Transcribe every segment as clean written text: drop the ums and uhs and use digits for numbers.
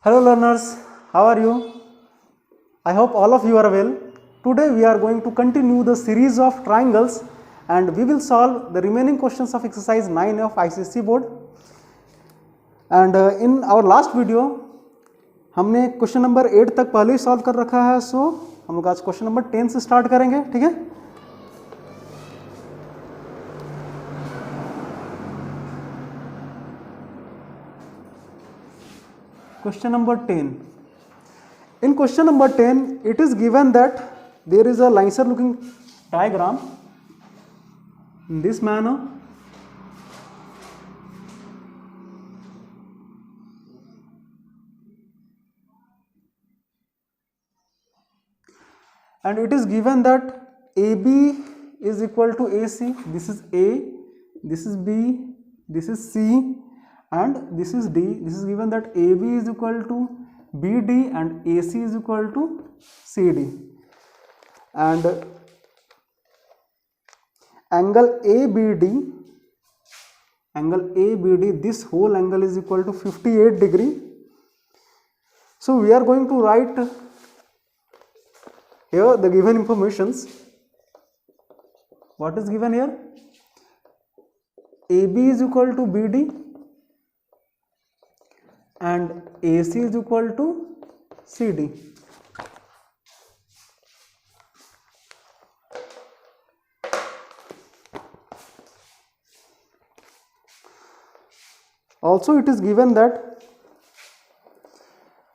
Hello learners, how are you? I hope all of you are well. Today we are going to continue the series of triangles and we will solve the remaining questions of exercise 9 of ICSE board. And in our last video हमने question number 8 तक पहले ही solve कर रखा है, सो हम लोग आज question number 10 से स्टार्ट करेंगे, ठीक है। Question number 10. In question number 10, it is given that there is a line looking diagram in this manner. And it is given that AB is equal to AC. This is A, this is B, this is C, and this is D. This is given that AB is equal to BD and AC is equal to CD. And angle ABD, this whole angle is equal to 58 degree. So we are going to write here the given informations. What is given here? AB is equal to BD and AC is equal to CD. Also it is given that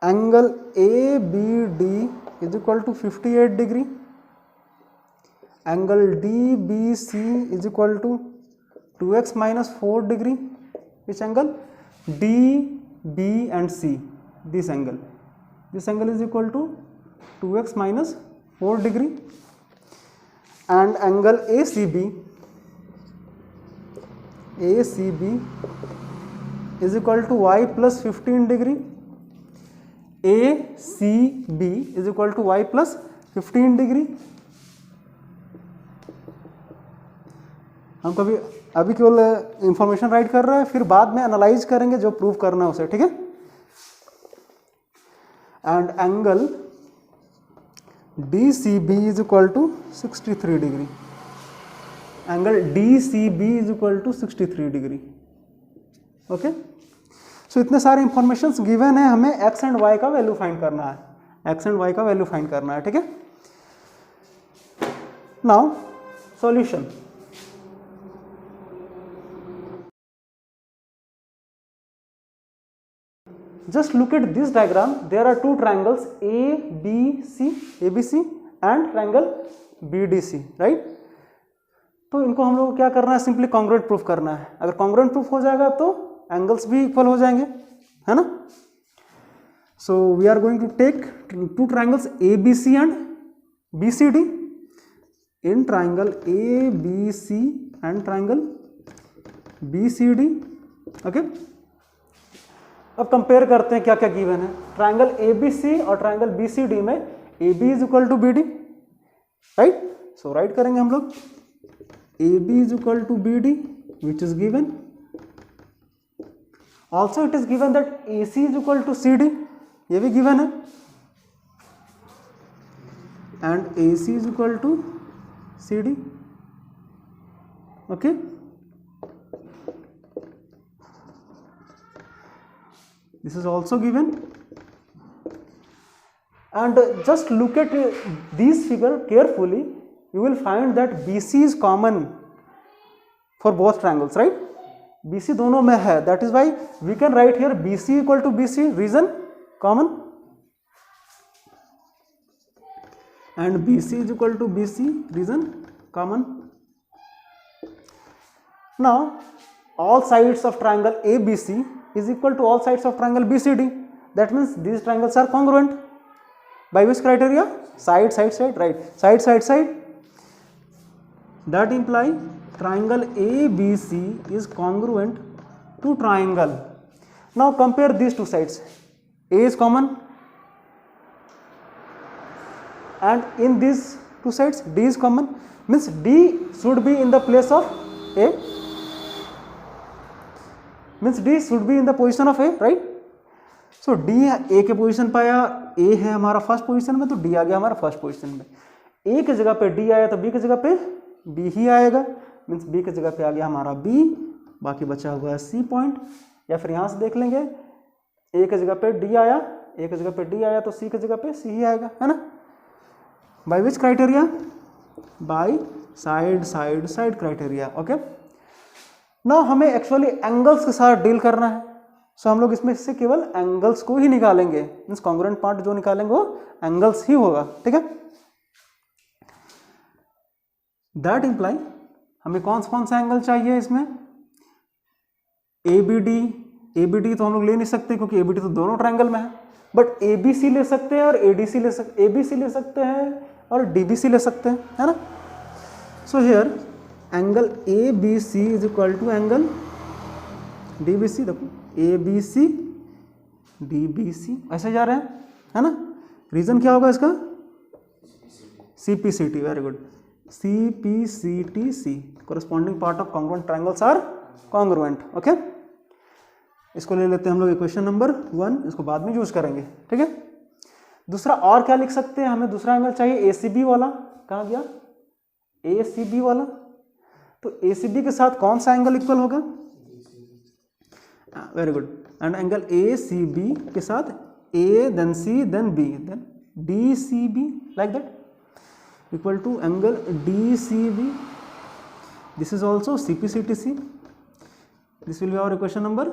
angle ABD is equal to 58 degree, angle DBC is equal to 2x minus 4 degree. Which angle? D, B and C, this angle is equal to 2x minus 4 degree. And angle ACB is equal to y plus 15 degree. ACB is equal to y plus 15 degree. हम कभी अभी केवल information right कर रहे हैं, फिर बाद में एनालाइज करेंगे जो प्रूव करना है उसे, ठीक है। And angle DCB is equal to 63 degree, angle DCB is equal to 63 degree. Okay, so इतने सारे इंफॉर्मेशंस गिवन है, हमें एक्स एंड वाई का वैल्यू फाइंड करना है, ठीक है। Now solution. Just look at this diagram. There are two triangles ABC and triangle BDC, right? तो इनको हम लोग को क्या करना है, सिंपली कॉन्ग्रुएंट प्रूफ करना है। अगर कॉन्ग्रुएंट प्रूफ हो जाएगा तो एंगल्स भी इक्वल हो जाएंगे, है ना। So we are going to take two triangles ABC and BCD. In triangle ABC and triangle BCD, okay. अब कंपेयर करते हैं क्या क्या गिवन है। ट्राइंगल ABC और ट्राइंगल BCD में AB is equal to BD, right. So write करेंगे हम लोग AB is equal to BD which is given. Also it is given that AC is equal to CD, ये भी given है, and AC is equal to CD, okay. This is also given. And just look at these figure carefully. You will find that BC is common for both triangles, right? BC दोनों में है. That is why we can write here BC equal to BC. Reason? Common. And BC is equal to BC. Reason? Common. Now, all sides of triangle ABC is equal to all sides of triangle BCD. That means these triangles are congruent. By which criteria? Side, right? Side. That imply triangle ABC is congruent to triangle. Now compare these two sides. A is common, and in these two sides D is common. Means D should be in the place of A. means D should be in the position of A, right? So D A के position पे आया, ए है हमारा first position में, तो D आ गया हमारा first position में। ए की जगह पे डी आया तो बी की जगह पे बी ही आएगा, मीन्स बी की जगह पे आ गया हमारा बी, बाकी बचा हुआ है सी पॉइंट। या फिर यहाँ से देख लेंगे, ए की जगह पे डी आया, ए की जगह पे डी आया तो सी की जगह पे सी ही आएगा, है ना। By which criteria? By side side side criteria. Okay, ना हमें एक्चुअली एंगल्स के साथ डील करना है, सो हम लोग इसमें से केवल एंगल्स को ही निकालेंगे, मीन्स कॉन्ग्रुएंट पार्ट जो निकालेंगे वो एंगल्स ही होगा, ठीक है। दैट इंप्लाई हमें कौन सा एंगल चाहिए इसमें? ए बी डी तो हम लोग ले नहीं सकते क्योंकि ए बी डी तो दोनों ट्रायंगल में है, बट ए बी सी ले सकते हैं और ए डी सी ले सकते, ए बी सी ले सकते हैं और डी बी सी ले सकते हैं, है ना। So here angle A B C is equal to angle D B C. देखो A B C D B C ऐसे जा रहे हैं, है ना। रीजन क्या होगा इसका? C P C T, very good, C P C T C, corresponding part of congruent triangles are congruent. Okay, इसको ले लेते हैं हम लोग इक्वेशन नंबर 1, इसको बाद में यूज करेंगे, ठीक है। दूसरा और क्या लिख सकते हैं? हमें दूसरा एंगल चाहिए ए सी बी वाला, कहाँ गया ए सी बी वाला? तो ए सी बी के साथ कौन सा एंगल इक्वल होगा? Very good, and angle A C B के साथ A then C then B then D C B, like that, equal to angle D C B, this is also C P C T C, this will be our equation number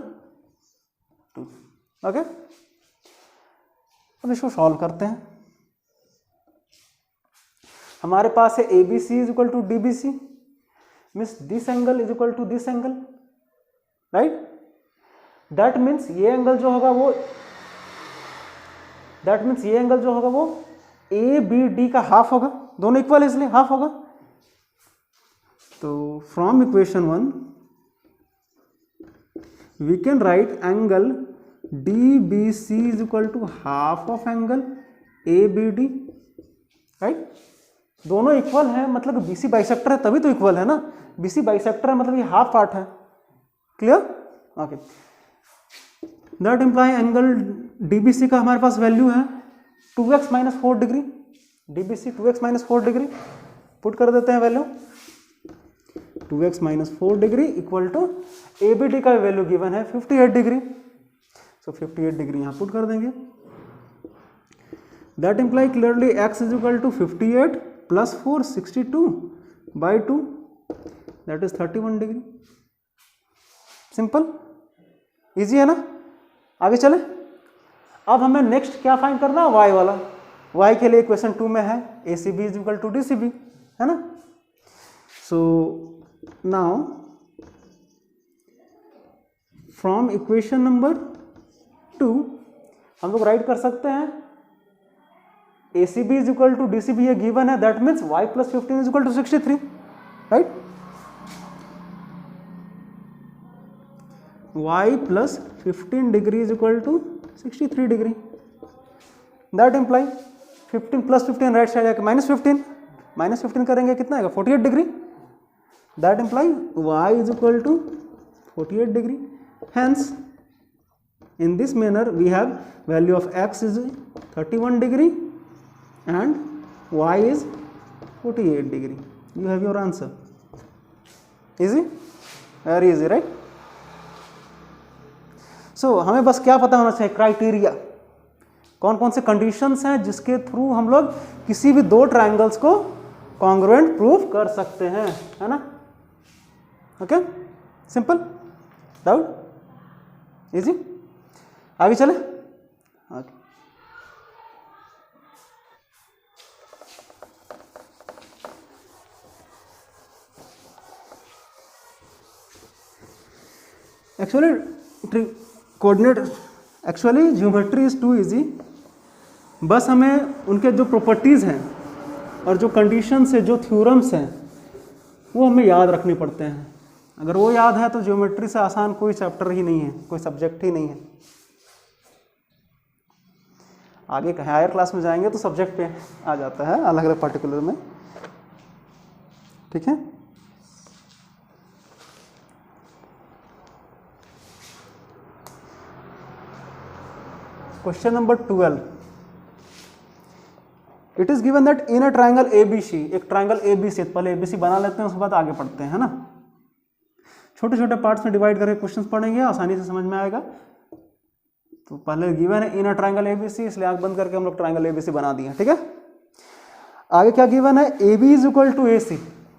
2। Okay, अब इसको सॉल्व करते हैं। हमारे पास है A B C is equal to D B C, means this angle is equal to this angle, right. That means ये angle जो होगा वो, दैट मीन्स ये एंगल जो होगा वो ए बी डी का हाफ होगा, दोनों इक्वल है इसलिए हाफ होगा। तो from equation 1 we can write angle DBC is equal to half of angle ABD, right. दोनों इक्वल है, मतलब BC बाइसेक्टर है तभी तो इक्वल है ना, BC बाइसेक्टर है मतलब ये हाफ पार्ट है, clear. Okay, that imply angle DBC का हमारे पास वैल्यू है 2x - 4 degree, DBC 2x - 4 degree, put कर देते हैं value 2x - 4 degree equal to ABD का वैल्यू गिवन है 58 डिग्री, सो 58 डिग्री यहाँ पुट कर देंगे। That imply clearly x is equal to 58 + 4 62/2, that is 31 degree. Simple, easy है ना। आगे चले, अब हमें नेक्स्ट क्या फाइंड करना है? y वाला। y के लिए इक्वेशन 2 में है ACB is equal to DCB, है ना। सो now from equation number 2 हम लोग राइट कर सकते हैं ACB is equal to DCB ये गिवन है, that means y + 15 is equal to 63, right. y + 15 degree is equal to 63 degree, that imply 15 + 15 right side आके -15 करेंगे कितना आएगा? 48 degree, that imply y is equal to 48 degree. Hence in this manner we have value of x is 31 degree and y is 48 degree. You have your answer. Easy, very easy, right? So हमें बस क्या पता होना चाहिए? Criteria, कौन कौन से conditions हैं जिसके थ्रू हम लोग किसी भी दो ट्रायंगल्स को कॉन्ग्रुएंट प्रूफ कर सकते हैं, है ना। Okay, simple, doubt, easy. आगे चले। Okay, actually coordinate, actually geometry is too easy, बस हमें उनके जो प्रॉपर्टीज हैं और जो कंडीशंस है, जो थ्योरम्स हैं, वो हमें याद रखने पड़ते हैं। अगर वो याद है तो ज्योमेट्री से आसान कोई चैप्टर ही नहीं है, कोई सब्जेक्ट ही नहीं है। आगे हायर क्लास में जाएंगे तो सब्जेक्ट पे आ जाता है अलग अलग पर्टिकुलर में, ठीक है। Question number 12, it is given that in a triangle ABC, एक ट्राइंगल ABC, पहले ABC बना लेते हैं उसके बाद आगे पढ़ते हैं, है ना। छोटे छोटे पार्ट्स में डिवाइड करके क्वेश्चंस पढ़ेंगे, आसानी से समझ में आएगा। तो पहले गिवन है इन अ ट्राइंगल ABC, इसलिए आंख बंद करके हम लोग ट्राइंगल ABC बना दिए, ठीक है। आगे क्या गिवन है, AB is equal to AC,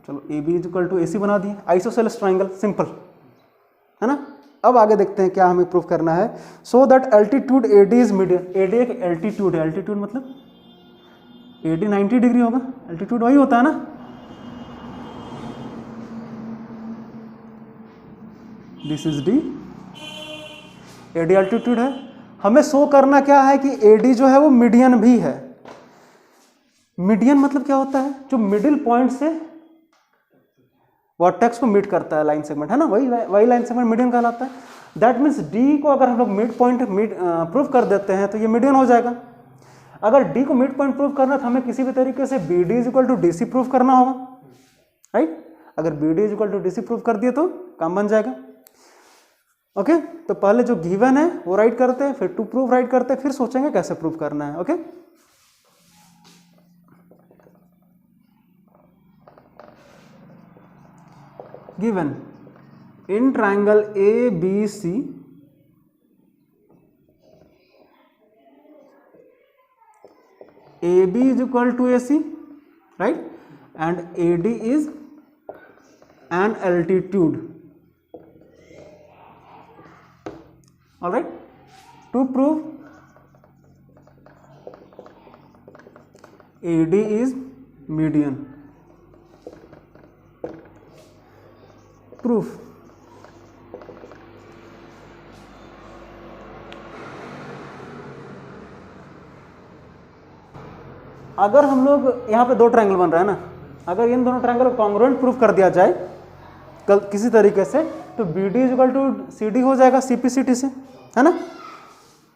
चलो AB is equal to AC बना दिए, आइसोसेलेस ट्राइंगल, सिंपल, है ना। अब आगे देखते हैं क्या हमें प्रूफ करना है। So that altitude AD is median, AD एक एल्टीट्यूड है, एल्टीट्यूड मतलब AD 90 डिग्री होगा, एल्टीट्यूड वही होता है ना। This is D, AD altitude है। हमें शो करना क्या है कि AD जो है वो मीडियन भी है। मीडियन मतलब क्या होता है, जो मिडिल पॉइंट से वर्टेक्स को मीट करता है, लाइन सेगमेंट, है ना, वही लाइन सेगमेंट मीडियन कहलाता है। दैट मीन्स D को अगर हम लोग मिड पॉइंट प्रूव कर देते हैं तो ये मीडियन हो जाएगा। अगर D को मिड पॉइंट प्रूव करना है तो हमें किसी भी तरीके से BD is equal to DC prove करना होगा, राइट। अगर BD is equal to DC prove कर दिए तो काम बन जाएगा। ओके, तो पहले जो गिवन है वो राइट करते हैं, फिर टू प्रूव राइट करते हैं, फिर सोचेंगे कैसे प्रूव करना है। Okay, given in triangle ABC AB is equal to AC, right, and AD is an altitude. All right, to prove AD is median, proof अगर हम लोग यहाँ पे दो ट्रायंगल बन रहा है ना, अगर इन दोनों ट्रायंगल को कॉन्ग्रुएंट प्रूफ कर दिया जाए किसी तरीके से, तो BD is equal to CD हो जाएगा CPCT से, है ना।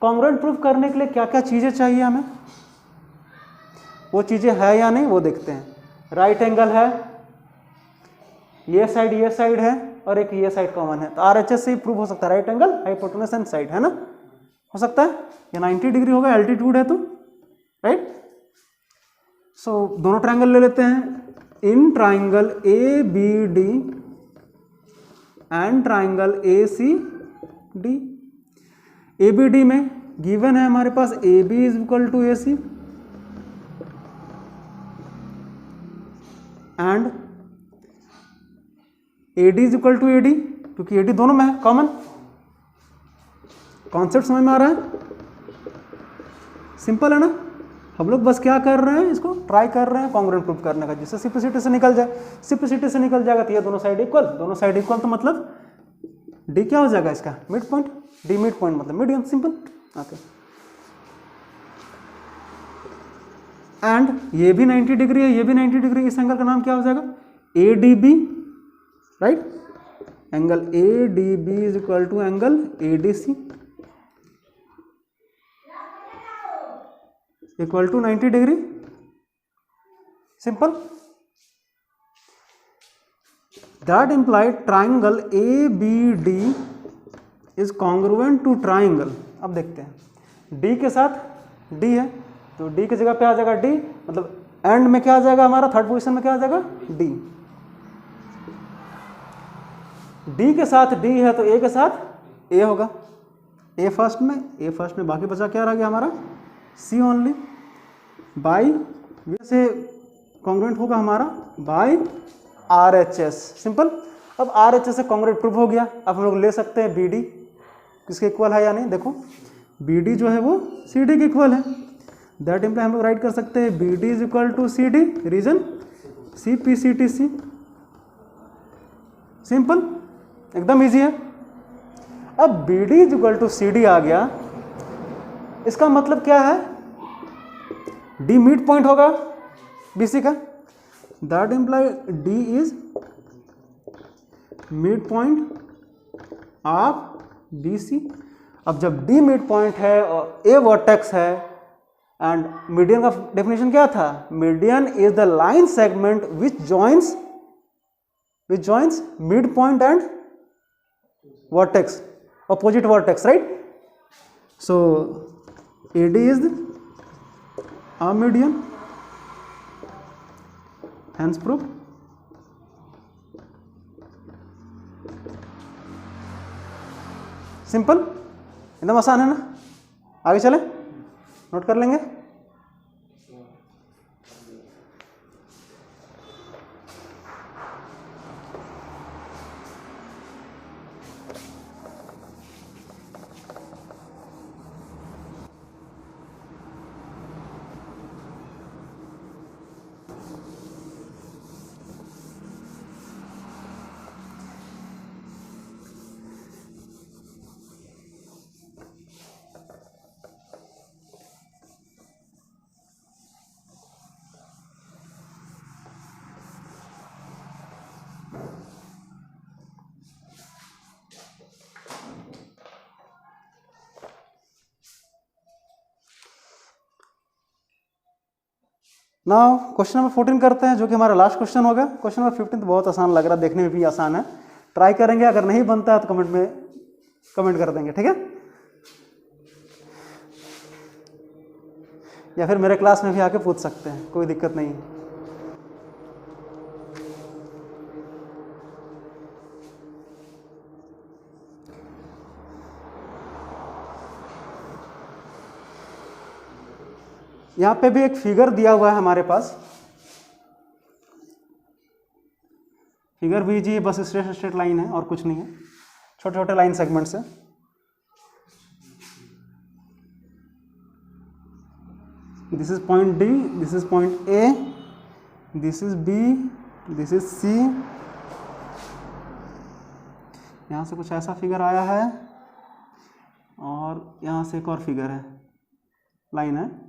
कॉन्ग्रुएंट प्रूफ करने के लिए क्या क्या चीज़ें चाहिए हमें, वो चीज़ें है या नहीं वो देखते हैं। राइट एंगल है, ये साइड है और एक ये साइड कॉमन है, तो RHS से ही प्रूव हो सकता है। Right angle, hypotenuse and side, है ना, हो सकता है। ये 90 डिग्री होगा, एल्टीट्यूड है तो, राइट। सो दोनों ट्रायंगल ले लेते हैं। In triangle ABD and triangle ACD, ABD में गिवन है हमारे पास AB is equal to AC and AD is equal to AD, क्योंकि AD दोनों में है, कॉमन। कॉन्सेप्ट समझ में आ रहा है, सिंपल है ना। हम लोग बस क्या कर रहे हैं, इसको ट्राई कर रहे हैं कॉन्ग्रुएंट प्रूफ करने का, जिससे CPCT से निकल जाए। CPCT से निकल जाएगा तो ये दोनों साइड इक्वल, दोनों साइड इक्वल तो मतलब D क्या हो जाएगा इसका, mid point. D mid point मतलब मीडियन, सिंपल। ओके, एंड ये भी 90 डिग्री है, ये भी 90 डिग्री, इस एंगल का नाम क्या हो जाएगा, ADB, right. Angle ADB is equal to angle ADC equal to 90 degree, simple. That implied triangle ABD is congruent to triangle. अब देखते हैं, D के साथ D है तो D की जगह पे आ जाएगा D, मतलब एंड में क्या आ जाएगा हमारा, थर्ड पोजीशन में क्या आ जाएगा, D। D के साथ D है तो A के साथ A होगा, A फर्स्ट में, बाकी बचा क्या रह गया हमारा, C ओनली। बाई वैसे कॉन्ग्रुएंट होगा हमारा बाई RHS, सिंपल। अब RHS से कॉन्ग्रुएंट प्रूफ हो गया। अब हम लोग ले सकते हैं BD किसके इक्वल है या नहीं। देखो BD जो है वो CD के इक्वल है, दैट इम्प्लाई हम लोग राइट कर सकते हैं BD is equal to CD, reason CPCTC, simple, एकदम इजी है। अब BD is equal to CD आ गया, इसका मतलब क्या है, D मिड पॉइंट होगा BC का, that imply D is mid point of BC। अब जब D मिड पॉइंट है और A वर्टेक्स है, एंड मीडियन का डेफिनेशन क्या था, median is the line segment which joins mid point and vertex, opposite vertex, right. So AD is a median, hence proof. Simple, एकदम आसान है ना। आगे चले, नोट कर लेंगे। नाउ क्वेश्चन नंबर 14 करते हैं, जो कि हमारा लास्ट क्वेश्चन होगा। क्वेश्चन नंबर 15 तो बहुत आसान लग रहा है, देखने में भी आसान है। ट्राई करेंगे, अगर नहीं बनता है तो कमेंट में कमेंट कर देंगे, ठीक है। या फिर मेरे क्लास में भी आके पूछ सकते हैं, कोई दिक्कत नहीं है। यहाँ पे भी एक फिगर दिया हुआ है हमारे पास। फिगर भी जी बस स्ट्रेट स्ट्रेट लाइन है और कुछ नहीं है, छोटे छोटे लाइन सेगमेंट्स है। This is point D, this is point A, this is B, this is C. यहाँ से कुछ ऐसा फिगर आया है और यहाँ से एक और फिगर है, लाइन है।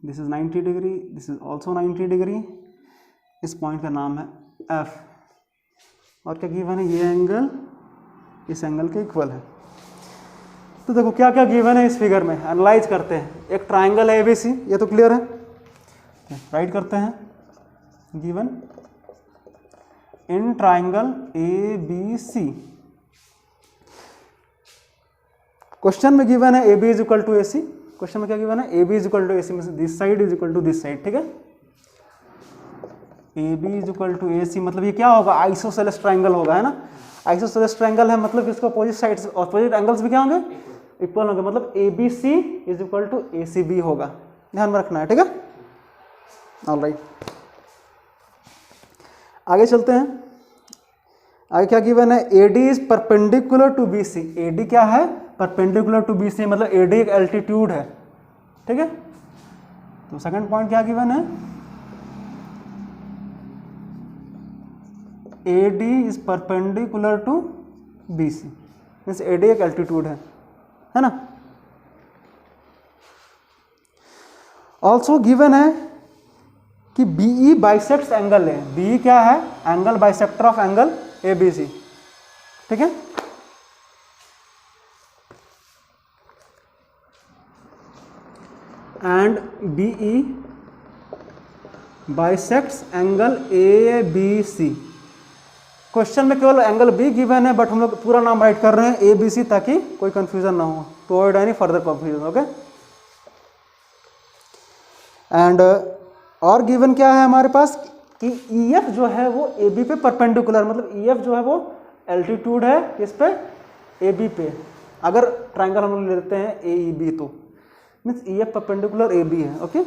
This is 90 degree, this is also 90 degree. इस पॉइंट का नाम है एफ, और क्या गिवन है, ये एंगल इस एंगल के इक्वल है। तो देखो क्या क्या गिवन है इस फिगर में, एनालाइज करते हैं। एक ट्राइंगल है ABC, ये तो क्लियर है, राइट करते हैं। Given in triangle ABC, question में गिवन है AB is equal to AC। Question में क्या गिवन है, AB is equal to AC, means this side is equal to this side, ठीक है। AB is equal to AC मतलब ये क्या होगा, आइसोसेलेस ट्राइंगल होगा, है ना। आइसोसेलेस ट्राइंगल है मतलब इसका अपोजिट साइड्स, अपोजिट एंगल्स भी क्या होंगे, इक्वल होंगे। मतलब ABC is equal to ACB होगा, ध्यान में रखना है, ठीक है। ऑलराइट, आगे चलते हैं। आगे क्या गिवन है, AD is perpendicular to BC। AD क्या है, परपेंडिकुलर टू BC, मतलब AD एक एल्टीट्यूड है, ठीक है। तो सेकंड पॉइंट क्या गिवन है, AD is perpendicular to BC, means AD एक एल्टीट्यूड है ना। ऑल्सो गिवन है कि BE बाइसेक्ट्स एंगल है। BE क्या है, angle bisector of angle ABC, ठीक है। And BE bisects angle ABC। Question में केवल एंगल B गिवन है, बट हम लोग पूरा नाम राइट कर रहे हैं ABC, ताकि कोई कंफ्यूजन ना हो, तो avoid any further confusion, okay. And और गिवन क्या है हमारे पास कि EF जो है वो AB पे परपेंडिकुलर, मतलब EF जो है वो एल्टीट्यूड है किस पे, AB पे। अगर ट्राइंगल हम लोग लेते हैं AEB, तो मीन्स EF परपेंडिकुलर AB है, ओके।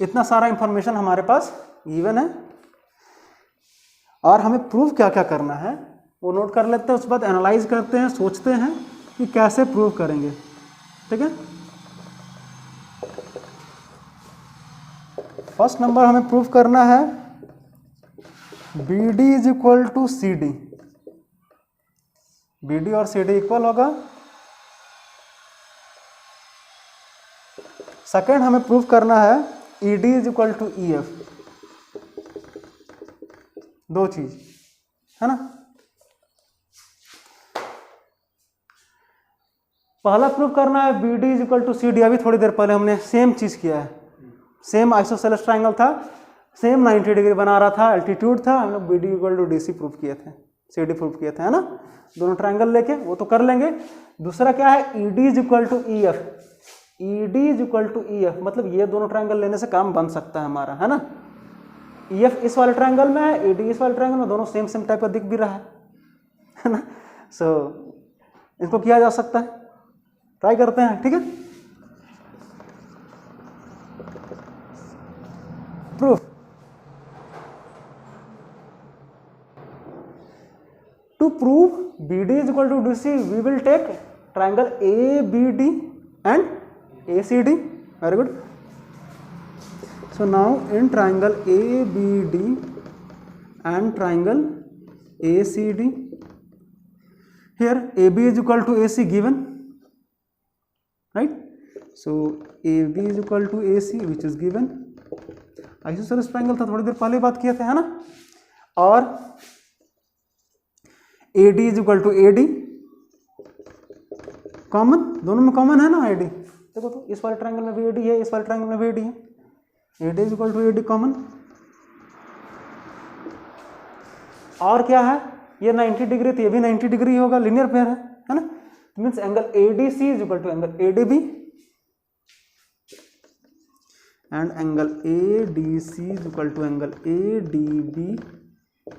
इतना सारा इंफॉर्मेशन हमारे पास गिवन है, और हमें प्रूव क्या क्या करना है वो नोट कर लेते हैं। उसके बाद एनालाइज करते हैं, सोचते हैं कि कैसे प्रूव करेंगे, ठीक है। फर्स्ट नंबर हमें प्रूव करना है BD is equal to CD। BD और CD इक्वल होगा। सेकेंड हमें प्रूव करना है ED is equal to EF। दो चीज है ना। पहला प्रूव करना है BD is equal to CD। अभी थोड़ी देर पहले हमने सेम चीज किया है, सेम आइसोसेलेस ट्राइंगल था, सेम 90 डिग्री बना रहा था, एल्टीट्यूड था, हम लोग BD equal to DC prove किए थे, सी डी प्रूव किए थे, है ना, दोनों ट्रायंगल लेके, वो तो कर लेंगे। दूसरा क्या है, E D is equal to E F, E D is equal to E F, मतलब ये दोनों ट्रायंगल लेने से काम बन सकता है हमारा, है ना। ई एफ इस वाले ट्रायंगल में है, ई डी इस वाले ट्रायंगल में, दोनों सेम सेम टाइप का दिख भी रहा है ना। सो इसको किया जा सकता है, ट्राई करते हैं, ठीक है। Proof, to prove BD is equal to DC, we will take triangle ABD and ACD. Very good. So now in triangle ABD and triangle ACD, here AB is equal to AC given, right? So AB is equal to AC which is given. Isosceles triangle था, थोड़ी देर पहले बात किए थे, है ना। और AD is equal to AD, common, दोनों में कॉमन है ना AD, देखो तो इस वाले ट्रायंगल में भी AD है, इस वाले ट्रायंगल में भी AD है, AD is equal to AD common. और क्या है, ये 90 डिग्री तो ये भी 90 डिग्री होगा, लीनियर पेयर है ना। Means angle ADC is equal to angle ADB and angle ADC is equal to angle ADB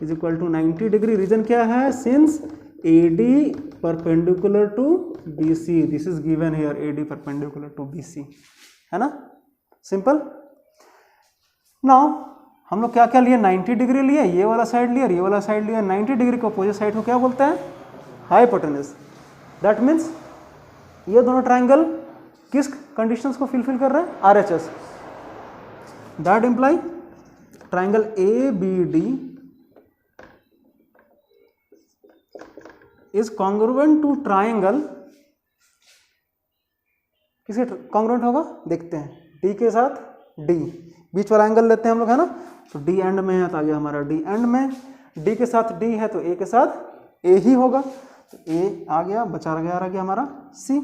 is equal to 90 degree. Reason क्या है, since AD perpendicular to BC, this is given here, AD perpendicular to BC, है ना, simple. Now हम लोग क्या क्या लिए, 90 degree लिए, ये वाला साइड लिया, ये वाला साइड लिया। 90 डिग्री को अपोजिट साइड को क्या बोलते हैं, हाइपोटेन्यूज। दैट मीन्स ये दोनों ट्रायंगल किस कंडीशंस को फुलफिल कर रहे हैं, RHS। That imply triangle ABD is congruent to triangle, किसके कॉन्ग्रुएंट होगा, देखते हैं, D के साथ D, बीच वाला एंगल लेते हैं हम लोग, है ना। तो D एंड में है तो आ गया हमारा D एंड में, D के साथ D है तो A के साथ A ही होगा, तो A आ गया, बचा रह गया हमारा C।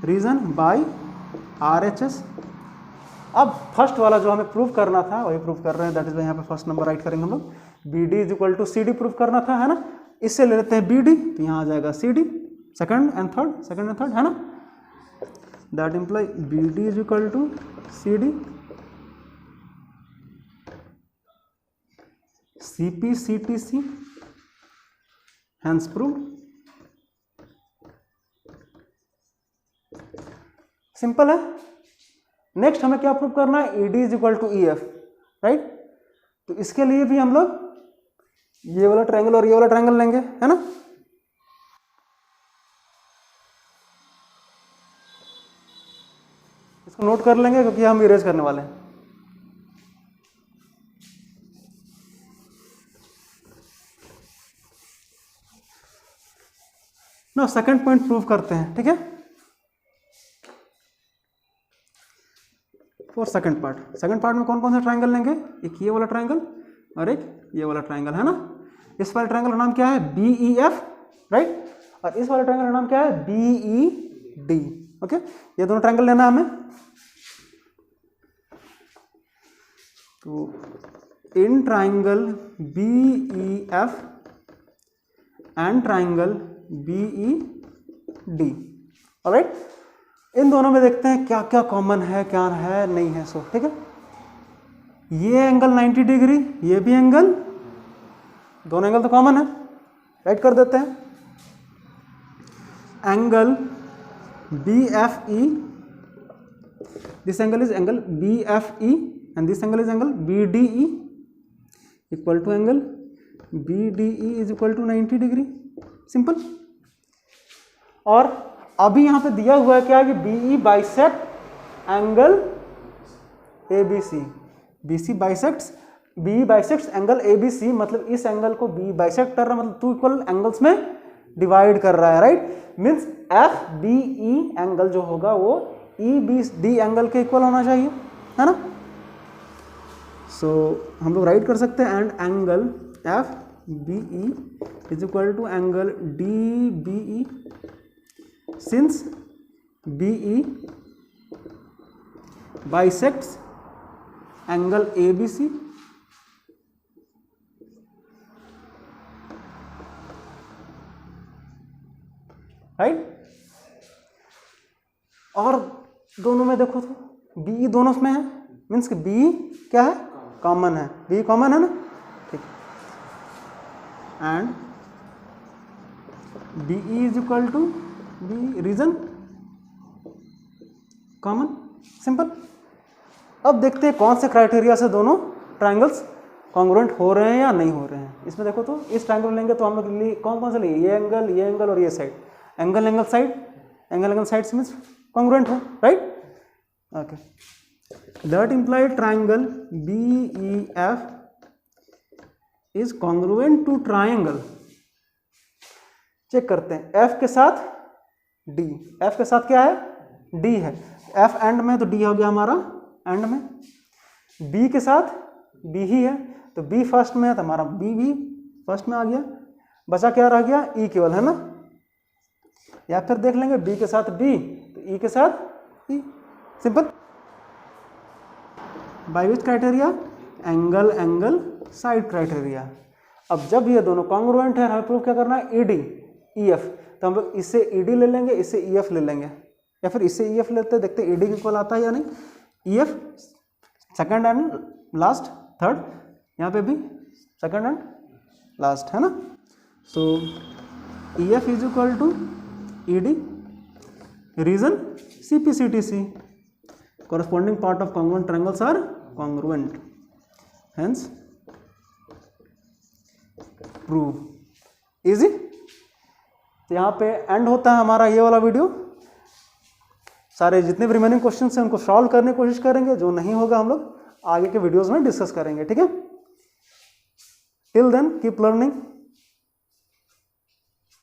Reason by RHS। अब फर्स्ट वाला जो हमें प्रूव करना था वही प्रूव कर रहे हैं, दैट इज यहाँ पे फर्स्ट नंबर राइट करेंगे हम लोग। BD is equal to CD prove करना था, है ना। इससे ले लेते हैं BD, तो यहाँ आ जाएगा CD, सेकंड एंड थर्ड, है ना। That imply BD is equal to CD, CP CTC, hence prove. Simple है। नेक्स्ट हमें क्या प्रूव करना है, ED is equal to EF, right. तो इसके लिए भी हम लोग ये वाला ट्रायंगल और ये वाला ट्रायंगल लेंगे, है ना। इसको नोट कर लेंगे क्योंकि हम इरेज करने वाले हैं। ना सेकंड पॉइंट प्रूव करते हैं, ठीक है। फॉर सेकंड पार्ट में कौन कौन सा ट्रायंगल लेंगे, एक ये वाला ट्रायंगल और एक ये वाला ट्रायंगल, है ना। इस वाले ट्रायंगल का नाम क्या है, BEF, राइट। और इस वाले ट्रायंगल का नाम क्या है, BED, ओके। ये दोनों ट्रायंगल लेना है हमें। तो in triangle BEF and triangle BED, alright. इन दोनों में देखते हैं क्या क्या कॉमन है, क्या है नहीं है। सो ठीक है, ये एंगल 90 डिग्री, ये भी एंगल, दोनों एंगल तो कॉमन है, राइट कर देते हैं। Angle BFE, this angle is angle BFE and this angle is angle BDE, equal to angle BDE is equal to 90 degree, simple. और अभी यहां पे दिया हुआ है क्या कि BE bisect angle ABC, BE bisects angle ABC, मतलब इस एंगल को BE बाइसेक्ट कर रहा है, मतलब 2 इक्वल एंगल्स में डिवाइड कर रहा है, राइट। मींस FBE एंगल जो होगा वो EBD एंगल के इक्वल होना चाहिए, है ना। सो हम लोग राइट कर सकते हैं, and angle FBE is equal to angle DBE, since BE bisects angle ABC right. और दोनों में देखो तो बी दोनों में है, मीन्स कि बी क्या है, कॉमन है, बी कॉमन है ना, ठीक। And B is equal to B reason common, simple. अब देखते हैं कौन से क्राइटेरिया से दोनों ट्राइंगल्स कॉन्ग्रुएंट हो रहे हैं या नहीं हो रहे हैं। इसमें देखो तो इस ट्राइंगल लेंगे तो हम लोग कौन कौन से लेंगे, ये एंगल और ये side, angle side, angle side से मीन्स कॉन्ग्रुएंट है, right. Okay, that implied triangle BEF is congruent to triangle, check करते हैं, F के साथ D, F के साथ क्या है, D है, F एंड में तो D हो गया हमारा एंड में, B के साथ B ही है तो B फर्स्ट में है तो हमारा B भी फर्स्ट में आ गया, बचा क्या रह गया, E केवल, है ना। या फिर देख लेंगे B के साथ B तो E के साथ E, simple. By which criteria, angle side criteria. अब जब ये दोनों कॉन्ग्रुएंट है, हमें प्रूव क्या करना है, ED EF, तो हम लोग इससे ED ले लेंगे, इससे EF ले लेंगे, या फिर इससे EF लेते हैं, देखते हैं ED इक्वल आता है या नहीं। EF second and last, third, यहाँ पे भी सेकंड एंड लास्ट, है ना। So EF is equal to ED, reason CPCTC, corresponding part of congruent triangles are congruent, hence prove, easy। तो यहाँ पे एंड होता है हमारा ये वाला वीडियो। सारे जितने भी रिमेनिंग क्वेश्चन हैं उनको सॉल्व करने की कोशिश करेंगे, जो नहीं होगा हम लोग आगे के वीडियोस में डिस्कस करेंगे, ठीक है। Till then keep learning.